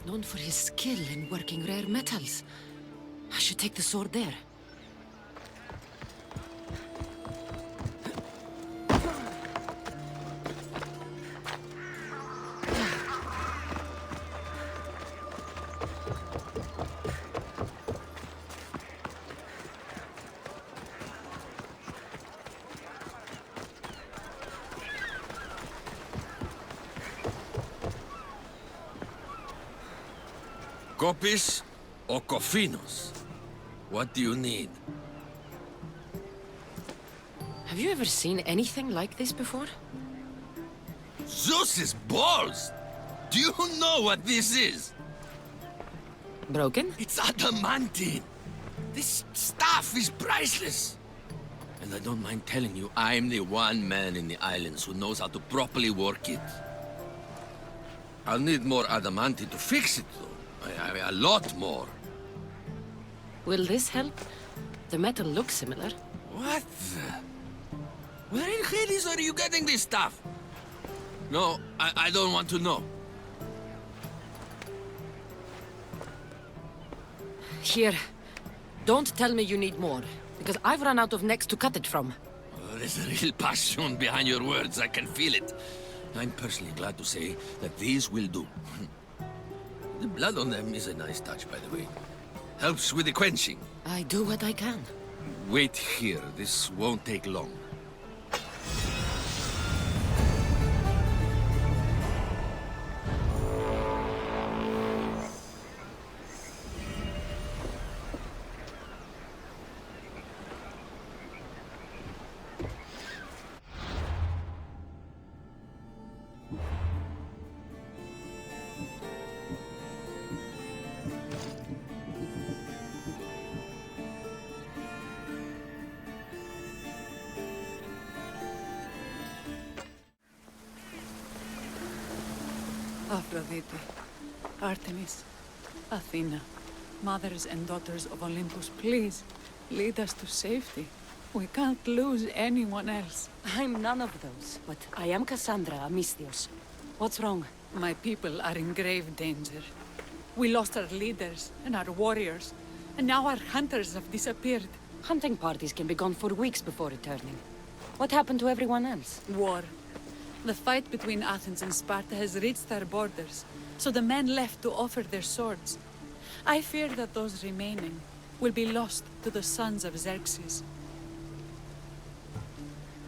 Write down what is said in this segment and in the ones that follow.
known for his skill in working rare metals. I should take the sword there. Copies or cofinos? What do you need? Have you ever seen anything like this before? Zeus's balls! Do you know what this is? Broken? It's adamantine! This stuff is priceless! And I don't mind telling you, I'm the one man in the islands who knows how to properly work it. I'll need more adamantine to fix it, though. A lot more. Will this help? The metal looks similar. What the... Where in Hades are you getting this stuff? No, I don't want to know. Here. Don't tell me you need more, because I've run out of necks to cut it from. Oh, there's a real passion behind your words, I can feel it. I'm personally glad to say that these will do. The blood on them is a nice touch, by the way. Helps with the quenching. I do what I can. Wait here, this won't take long. Aphrodite, Artemis, Athena, mothers and daughters of Olympus, please, lead us to safety. We can't lose anyone else. I'm none of those, but I am Cassandra Amistios. What's wrong? My people are in grave danger. We lost our leaders and our warriors, and now our hunters have disappeared. Hunting parties can be gone for weeks before returning. What happened to everyone else? War. The fight between Athens and Sparta has reached our borders, so the men left to offer their swords. I fear that those remaining will be lost to the sons of Xerxes.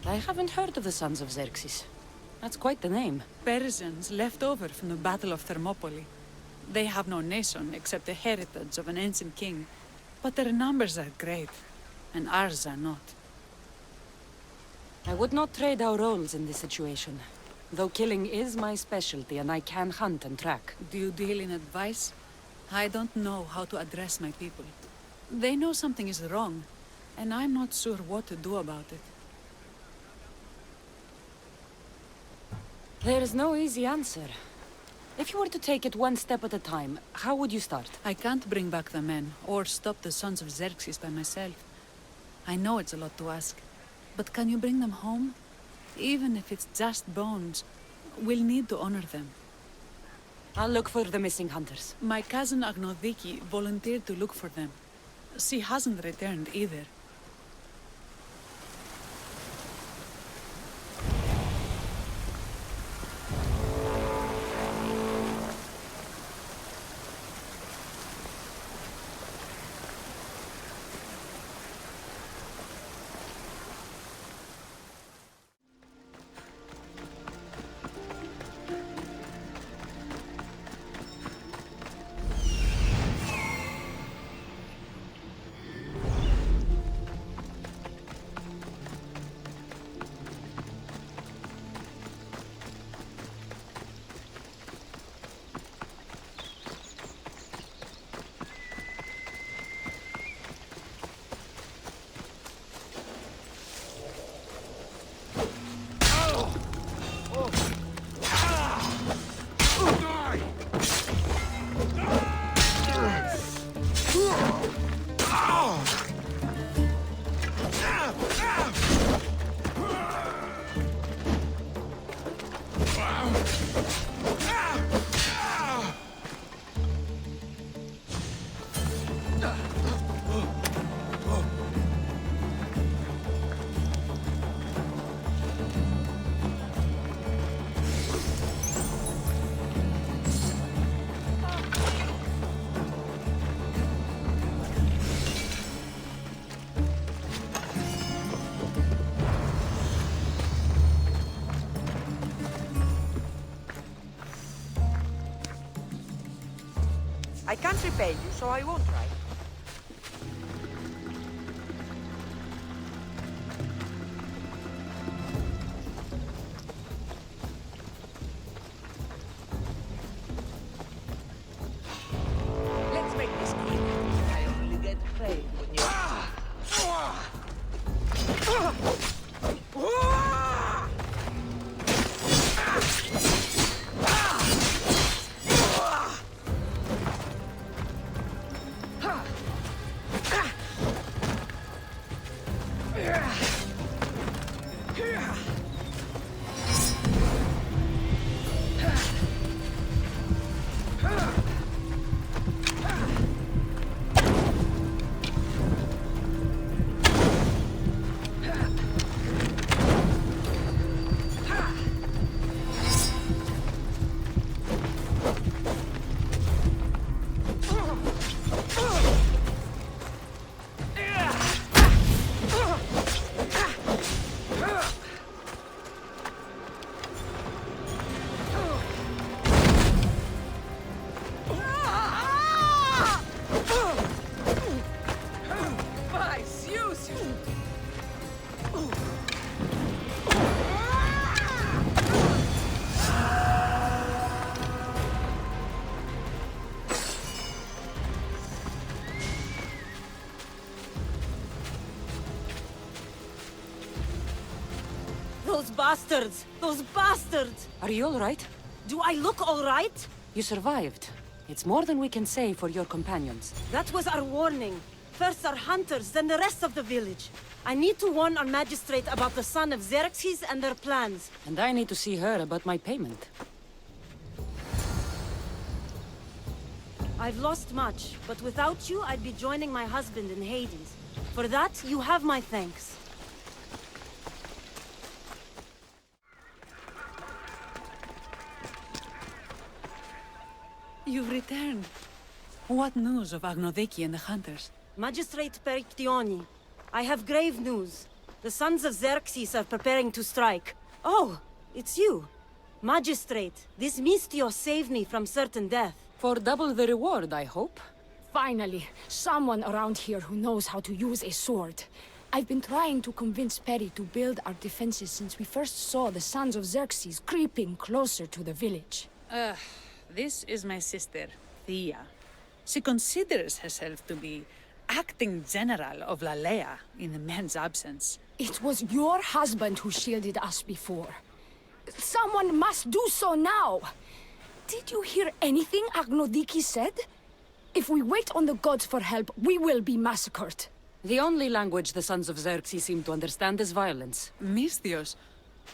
I haven't heard of the Sons of Xerxes. That's quite the name. Persians left over from the Battle of Thermopylae. They have no nation except the heritage of an ancient king, but their numbers are great, and ours are not. I would not trade our roles in this situation. Though killing is my specialty and I can hunt and track. Do you deal in advice? I don't know how to address my people. They know something is wrong, and I'm not sure what to do about it. There is no easy answer. If you were to take it one step at a time, how would you start? I can't bring back the men, or stop the sons of Xerxes by myself. I know it's a lot to ask. But can you bring them home? Even if it's just bones, we'll need to honor them. I'll look for the missing hunters. My cousin Agnodiki volunteered to look for them. She hasn't returned either. I can't repay you, so I won't try. Let's make this quick. I only get paid when you... Those bastards! Those bastards! Are you all right? Do I look all right? You survived. It's more than we can say for your companions. That was our warning. First our hunters, then the rest of the village. I need to warn our magistrate about the son of Xerxes and their plans. And I need to see her about my payment. I've lost much, but without you, I'd be joining my husband in Hades. For that, you have my thanks. You've returned. What news of Agnodiki and the hunters? Magistrate Perictioni, I have grave news. The sons of Xerxes are preparing to strike. Oh, it's you. Magistrate, this Mistio saved me from certain death. For double the reward, I hope. Finally, someone around here who knows how to use a sword. I've been trying to convince Peri to build our defenses since we first saw the sons of Xerxes creeping closer to the village. This is my sister, Thea. She considers herself to be acting general of Lalaia in the man's absence. It was your husband who shielded us before. Someone must do so now! Did you hear anything Agnodiki said? If we wait on the gods for help, we will be massacred. The only language the sons of Xerxes seem to understand is violence. Misthios,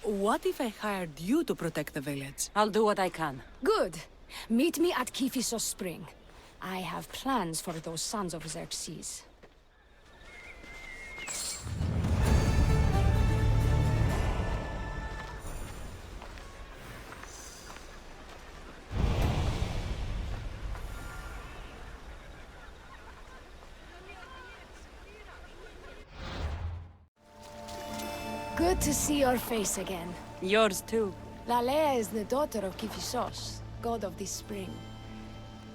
what if I hired you to protect the village? I'll do what I can. Good. Meet me at Kiphisos Spring. I have plans for those sons of Xerxes. Good to see your face again. Yours too. Lalaia is the daughter of Kiphisos, god of this spring.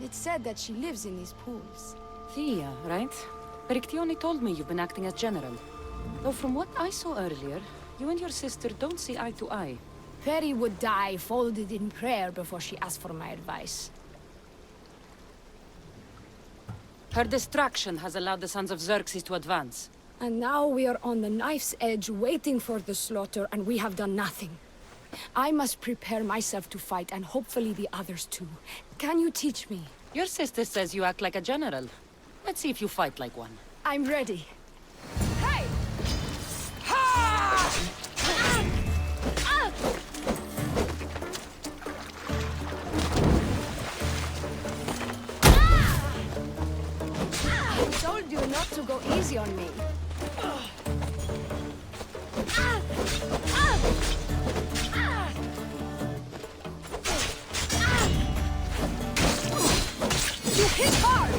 It's said that she lives in these pools. Thea, right? Perictioni told me you've been acting as general. Though from what I saw earlier, you and your sister don't see eye to eye. Peri would die folded in prayer before she asked for my advice. Her distraction has allowed the sons of Xerxes to advance. And now we are on the knife's edge waiting for the slaughter, and we have done nothing. I must prepare myself to fight, and hopefully the others too. Can you teach me? Your sister says you act like a general. Let's see if you fight like one. I'm ready. Hey! I told you not to go easy on me. You hit hard!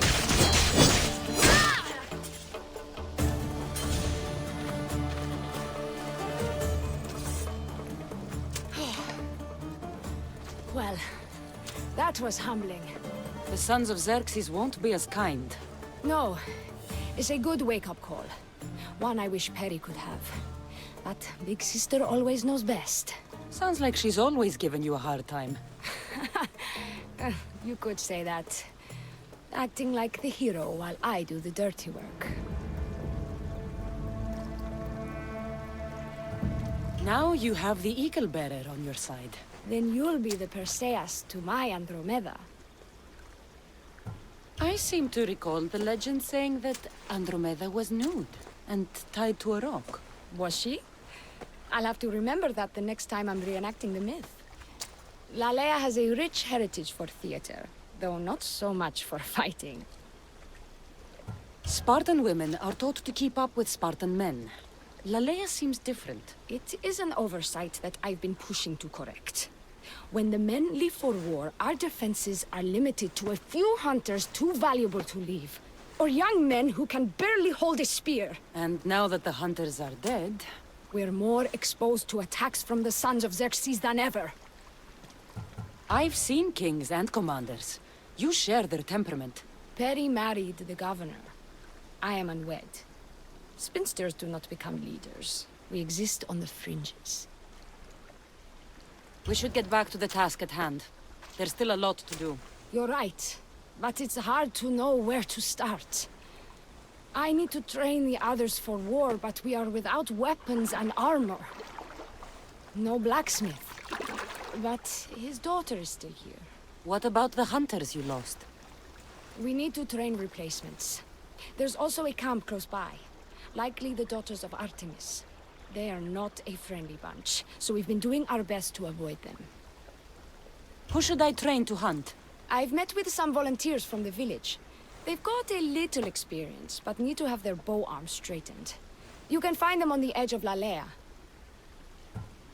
Well, that was humbling. The sons of Xerxes won't be as kind. No, it's a good wake-up call. One I wish Perry could have. But Big Sister always knows best. Sounds like she's always given you a hard time. You could say that. Acting like the hero while I do the dirty work. Now you have the Eagle Bearer on your side. Then you'll be the Perseus to my Andromeda. I seem to recall the legend saying that Andromeda was nude and tied to a rock. Was she? I'll have to remember that the next time I'm reenacting the myth. Lalaia has a rich heritage for theater, though not so much for fighting. Spartan women are taught to keep up with Spartan men. Lalaia seems different. It is an oversight that I've been pushing to correct. When the men leave for war, our defenses are limited to a few hunters too valuable to leave. Or young men who can barely hold a spear. And now that the hunters are dead... We're more exposed to attacks from the sons of Xerxes than ever. I've seen kings and commanders. You share their temperament. Perry married the governor. I am unwed. Spinsters do not become leaders. We exist on the fringes. We should get back to the task at hand. There's still a lot to do. You're right, but it's hard to know where to start. I need to train the others for war, but we are without weapons and armor. No blacksmith. But his daughter is still here. What about the hunters you lost? We need to train replacements. There's also a camp close by. Likely the daughters of Artemis. They are not a friendly bunch, so we've been doing our best to avoid them. Who should I train to hunt? I've met with some volunteers from the village. They've got a little experience, but need to have their bow arms straightened. You can find them on the edge of Lalaia.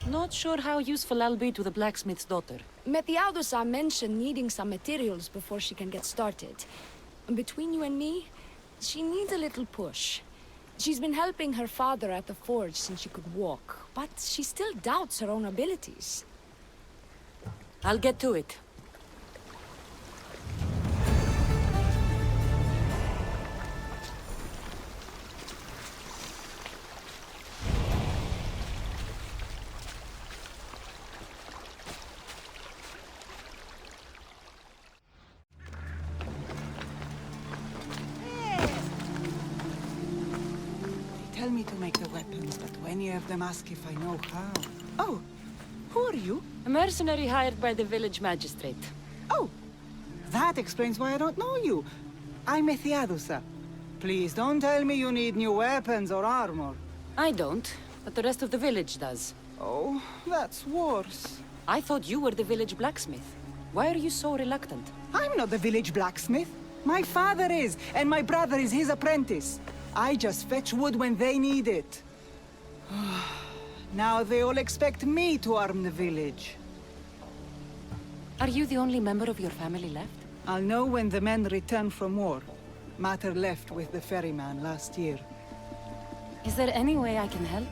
Not sure how useful I'll be to the blacksmith's daughter. Methiadusa mentioned needing some materials before she can get started. And between you and me, she needs a little push. She's been helping her father at the forge since she could walk, but she still doubts her own abilities. I'll get to it. Tell me to make the weapons, but any of them ask if I know how. Oh, who are you? A mercenary hired by the village magistrate. Oh, that explains why I don't know you. I'm Methiadusa. Please don't tell me you need new weapons or armor. I don't, but the rest of the village does. Oh, that's worse. I thought you were the village blacksmith. Why are you so reluctant? I'm not the village blacksmith. My father is, and my brother is his apprentice. I just fetch wood when they need it. Now they all expect me to arm the village. Are you the only member of your family left? I'll know when the men return from war. Mater left with the ferryman last year. Is there any way I can help?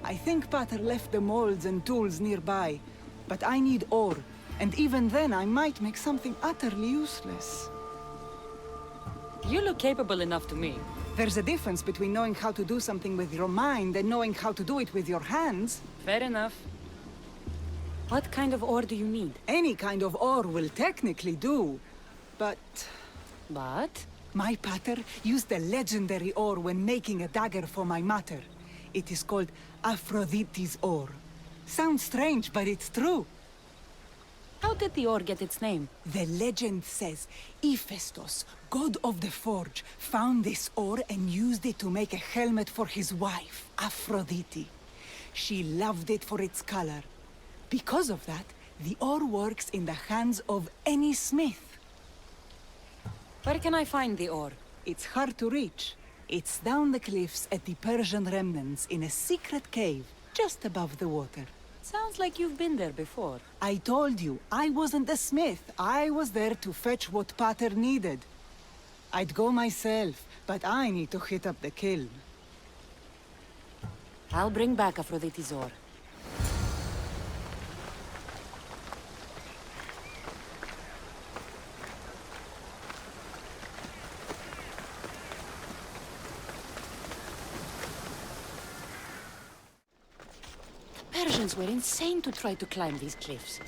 I think Pater left the molds and tools nearby, but I need ore, and even then I might make something utterly useless. You look capable enough to me. There's a difference between knowing how to do something with your mind and knowing how to do it with your hands. Fair enough. What kind of ore do you need? Any kind of ore will technically do, but... But? My pater used a legendary ore when making a dagger for my mater. It is called Aphrodite's ore. Sounds strange, but it's true. How did the ore get its name? The legend says Hephaestus, god of the forge, found this ore and used it to make a helmet for his wife, Aphrodite. She loved it for its color. Because of that, the ore works in the hands of any smith. Where can I find the ore? It's hard to reach. It's down the cliffs at the Persian remnants in a secret cave, just above the water. Sounds like you've been there before. I told you, I wasn't the smith. I was there to fetch what Pater needed. I'd go myself, but I need to hit up the kiln. I'll bring back Aphrodite's ore. Persians were insane to try to climb these cliffs.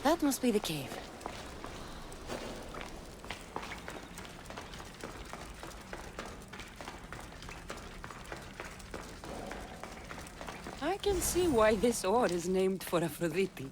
That must be the cave. I can see why this ore is named for Aphrodite.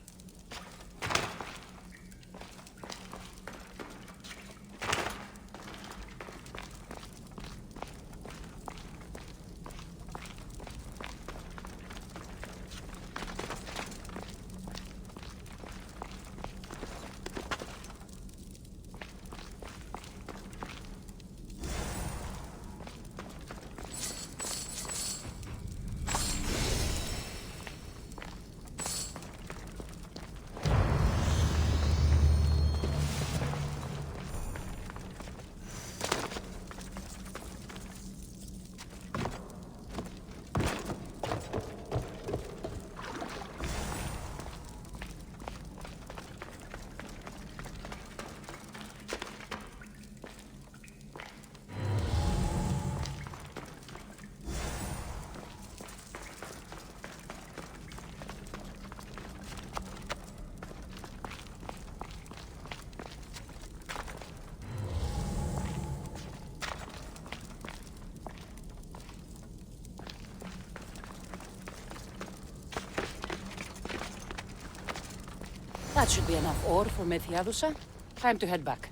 That should be enough ore for Methiadusa. Time to head back.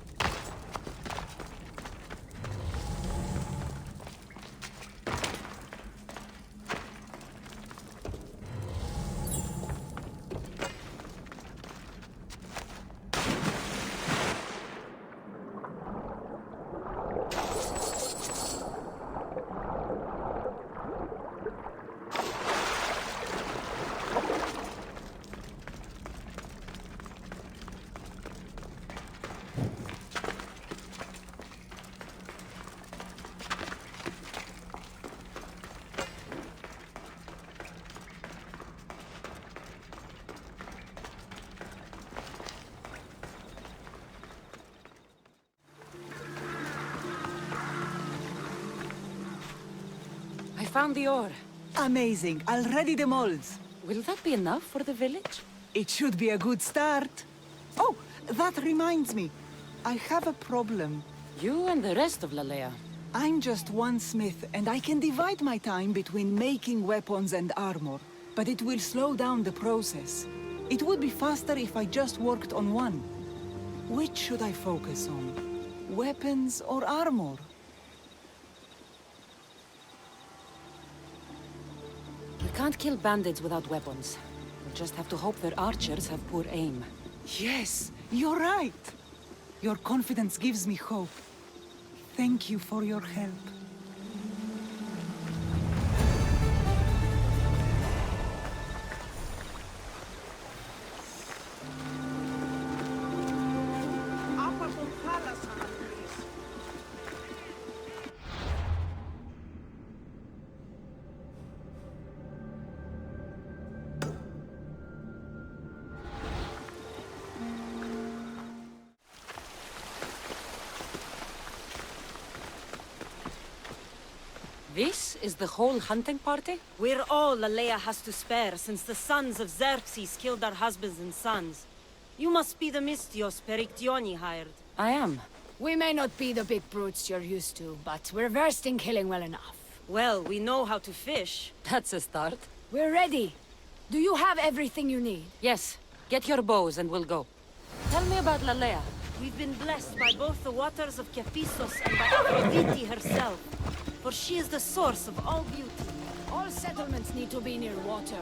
I found the ore. Amazing. I'll ready the molds. Will that be enough for the village? It should be a good start. Oh, that reminds me. I have a problem. You and the rest of Lalaia. I'm just one smith, and I can divide my time between making weapons and armor. But it will slow down the process. It would be faster if I just worked on one. Which should I focus on? Weapons or armor? You can't kill bandits without weapons. You just have to hope their archers have poor aim. Yes, you're right. Your confidence gives me hope. Thank you for your help. This is the whole hunting party? We're all Lalaia has to spare since the sons of Xerxes killed our husbands and sons. You must be the Mystios Perictioni hired. I am. We may not be the big brutes you're used to, but we're versed in killing well enough. Well, we know how to fish. That's a start. We're ready. Do you have everything you need? Yes. Get your bows and we'll go. Tell me about Lalaia. We've been blessed by both the waters of Kephissos and by Aphrodite herself. For she is the source of all beauty. All settlements need to be near water.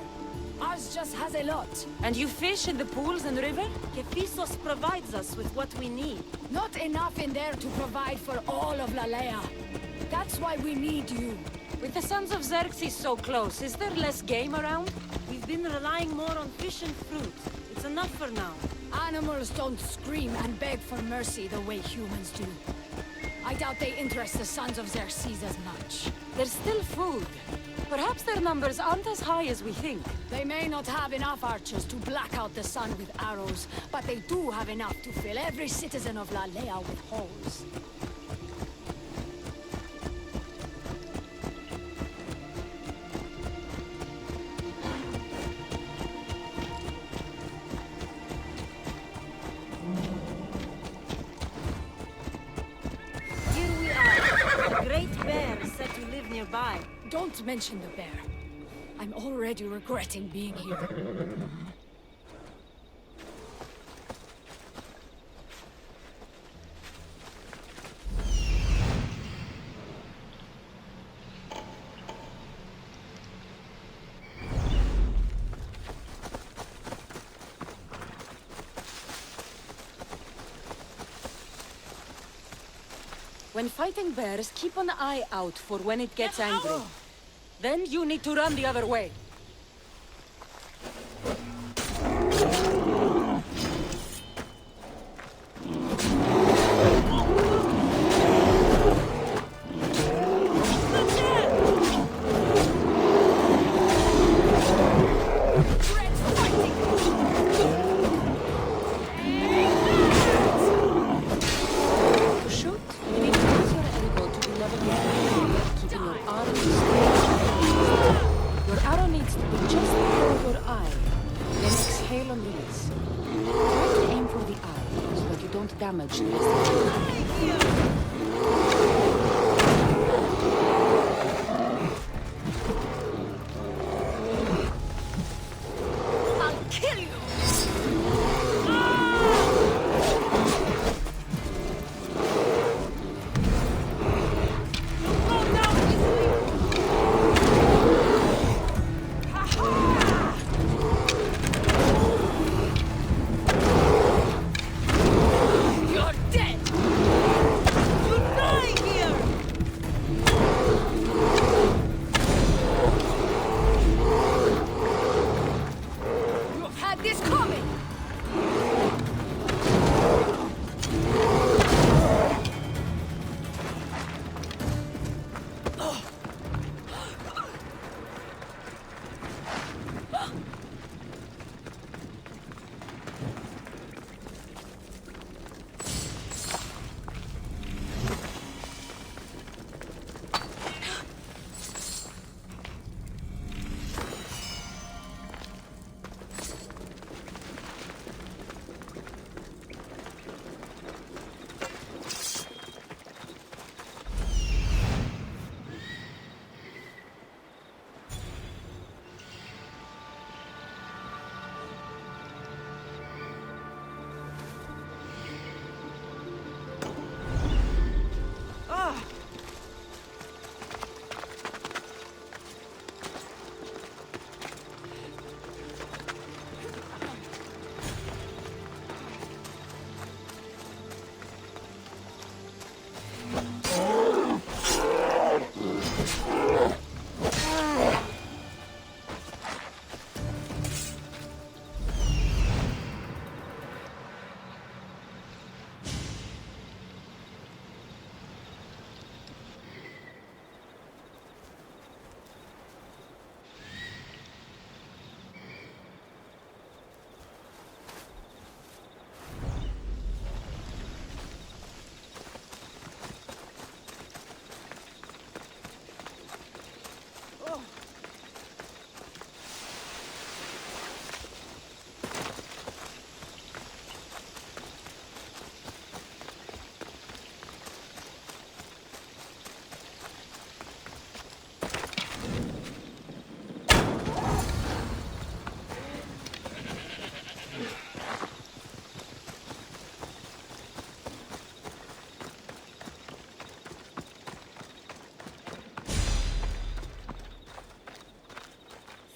Ours just has a lot. And you fish in the pools and river? Kephisos provides us with what we need. Not enough in there to provide for all of Lalaia. That's why we need you. With the Sons of Xerxes so close, is there less game around? We've been relying more on fish and fruit. It's enough for now. Animals don't scream and beg for mercy the way humans do. I doubt they interest the Sons of Xerxes as much. There's still food. Perhaps their numbers aren't as high as we think. They may not have enough archers to black out the sun with arrows, but they do have enough to fill every citizen of Lalaia with holes. Here we are. A great bear is said to live nearby. Don't mention the bear. I'm already regretting being here. When fighting bears, keep an eye out for when it gets angry. Then you need to run the other way. To shoot, you need to use your elbow to be level with the ground, keeping your arm straight. Your arrow needs to be just below your eye. Then exhale and release. Try to aim for the eye, so that you don't damage the rest of the body. I'll kill you! You're dead!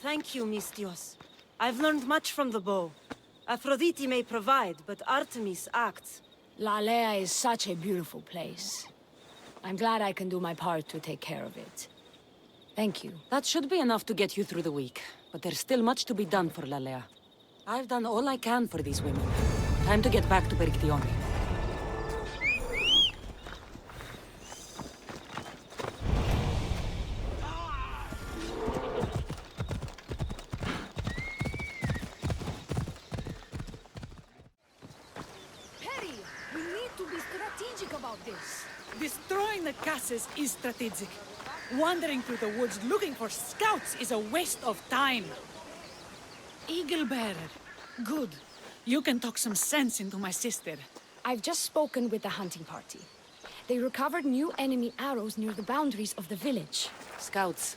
Thank you, Mistios. I've learned much from the bow. Aphrodite may provide, but Artemis acts. Lalaia is such a beautiful place. I'm glad I can do my part to take care of it. Thank you. That should be enough to get you through the week. But there's still much to be done for Lalaia. I've done all I can for these women. Time to get back to Perictione. Perry, we need to be strategic about this. Destroying the castles is strategic. Wandering through the woods looking for scouts is a waste of time. Eagle Bearer. Good. You can talk some sense into my sister. I've just spoken with the hunting party. They recovered new enemy arrows near the boundaries of the village. Scouts.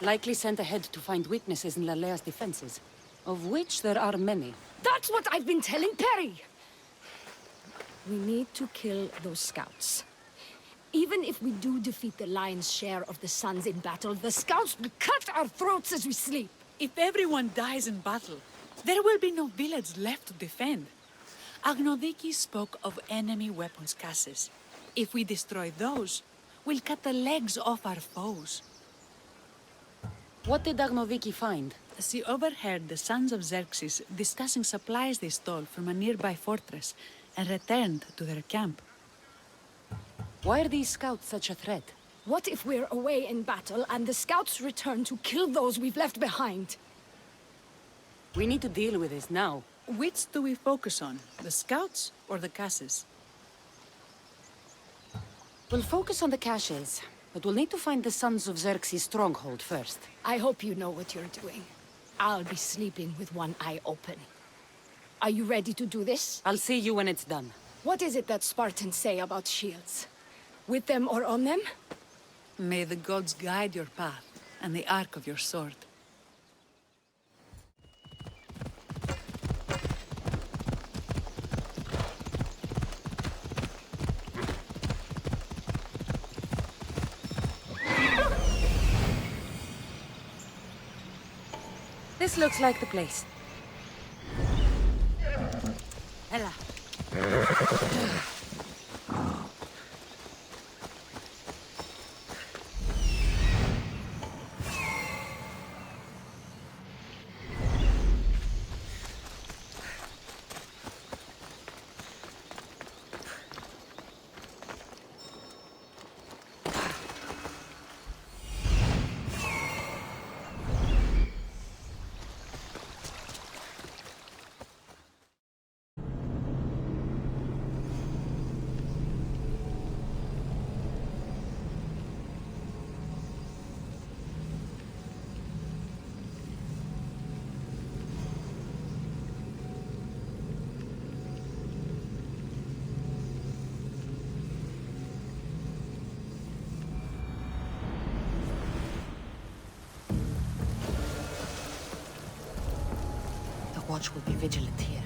Likely sent ahead to find weaknesses in Lalaia's defenses. Of which there are many. That's what I've been telling Perry! We need to kill those scouts. Even if we do defeat the lion's share of the Suns in battle, the scouts will cut our throats as we sleep. If everyone dies in battle, there will be no village left to defend. Agnodiki spoke of enemy weapons caches. If we destroy those, we'll cut the legs off our foes. What did Agnodiki find? She overheard the sons of Xerxes discussing supplies they stole from a nearby fortress and returned to their camp. Why are these scouts such a threat? What if we're away in battle and the scouts return to kill those we've left behind? We need to deal with this now. Which do we focus on? The scouts or the caches? We'll focus on the caches, but we'll need to find the Sons of Xerxes' stronghold first. I hope you know what you're doing. I'll be sleeping with one eye open. Are you ready to do this? I'll see you when it's done. What is it that Spartans say about shields? With them or on them? May the gods guide your path and the arc of your sword. This looks like the place. Ella. Watch will be vigilant here.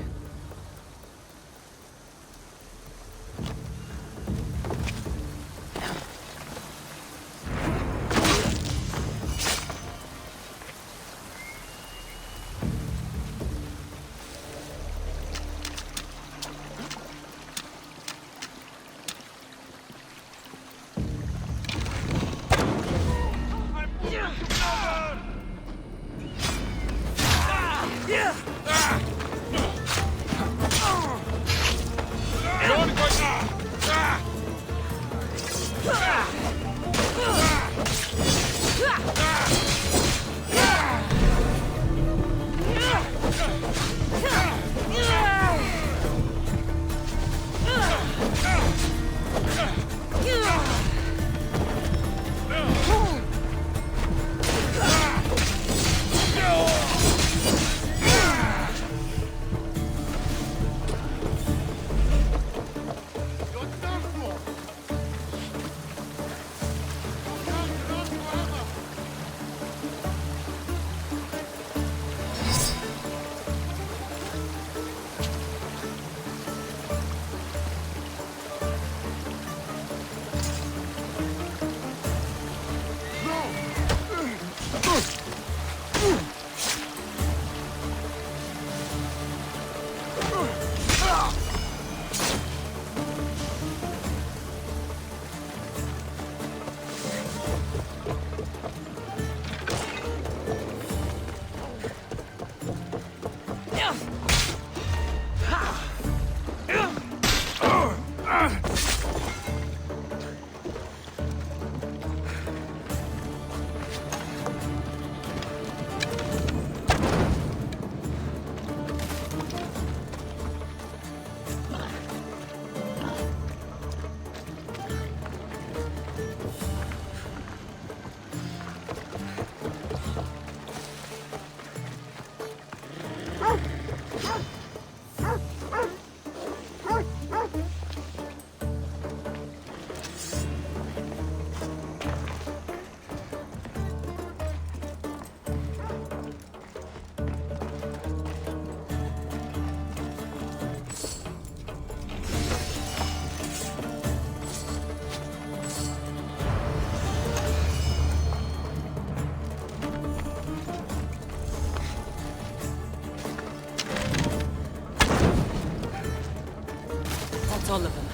all of them.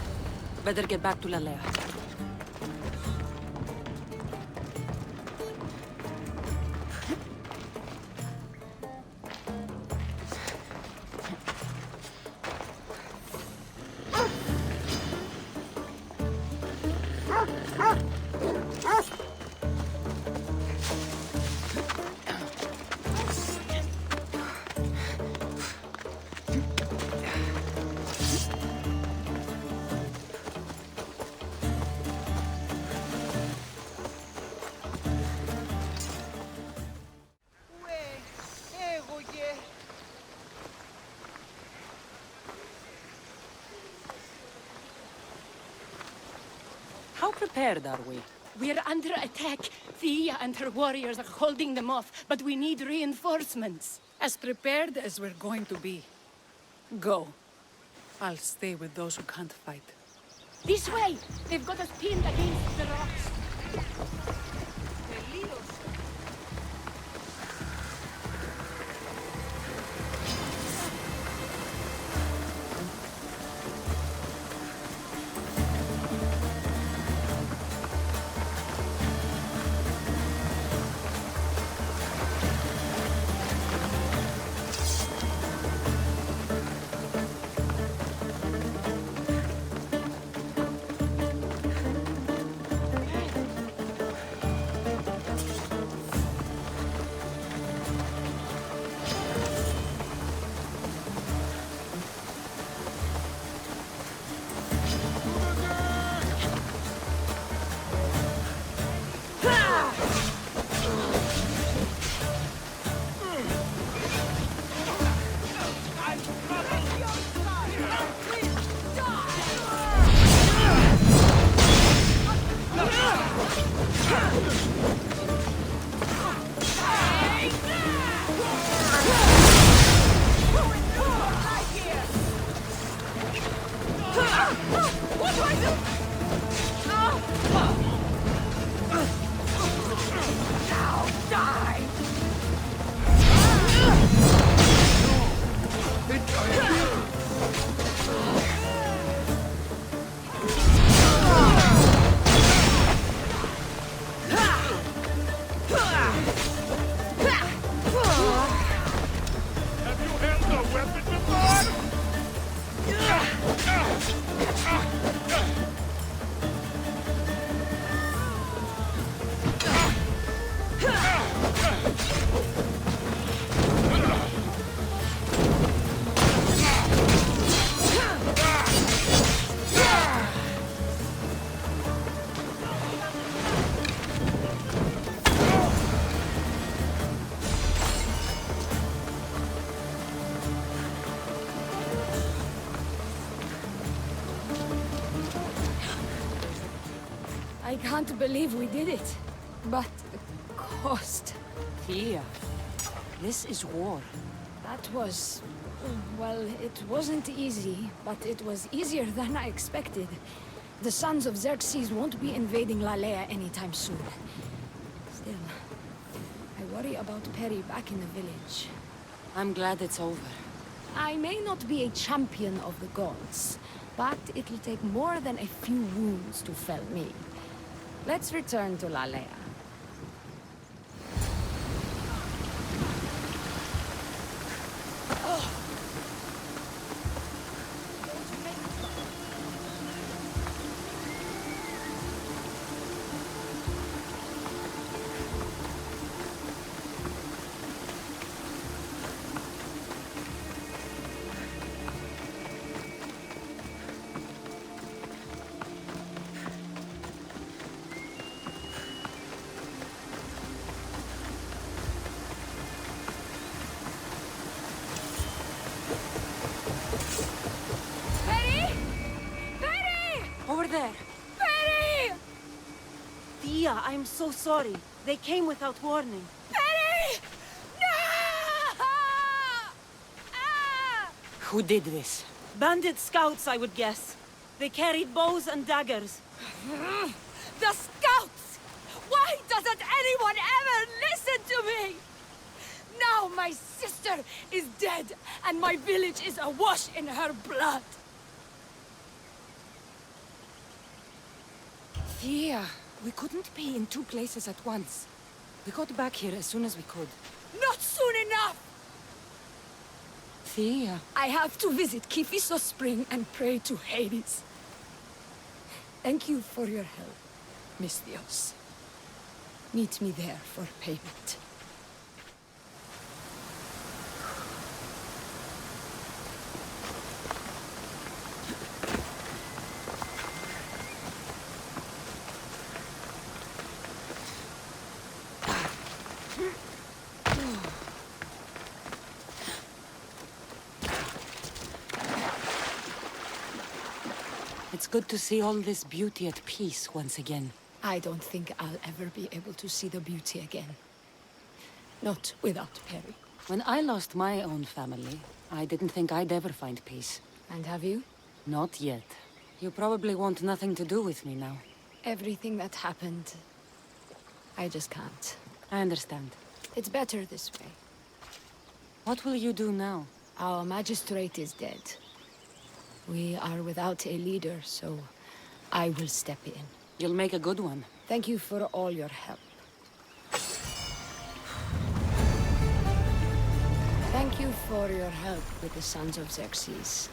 Better get back to Lalaia. How prepared are we? We're under attack. Thea and her warriors are holding them off, but we need reinforcements. As prepared as we're going to be. Go. I'll stay with those who can't fight. This way! They've got us pinned against the rocks. I can't believe we did it. But the cost... Thea, this is war. That was... well, it wasn't easy, but it was easier than I expected. The Sons of Xerxes won't be invading Lalaia anytime soon. Still, I worry about Perry back in the village. I'm glad it's over. I may not be a champion of the gods, but it'll take more than a few wounds to fell me. Let's return to Lalaia. Over there! Perry! Thea, I'm so sorry. They came without warning. Perry! No! Ah! Who did this? Bandit scouts, I would guess. They carried bows and daggers. The scouts! Why doesn't anyone ever listen to me? Now my sister is dead, and my village is awash in her blood. Thea, we couldn't be in two places at once. We got back here as soon as we could. Not soon enough! Thea. I have to visit Kifiso Spring and pray to Hades. Thank you for your help, Misthios. Meet me there for payment. It's good to see all this beauty at peace once again. I don't think I'll ever be able to see the beauty again. Not without Perry. When I lost my own family, I didn't think I'd ever find peace. And have you? Not yet. You probably want nothing to do with me now. Everything that happened, I just can't. I understand. It's better this way. What will you do now? Our magistrate is dead. We are without a leader, so I will step in. You'll make a good one. Thank you for all your help. Thank you for your help with the Sons of Xerxes.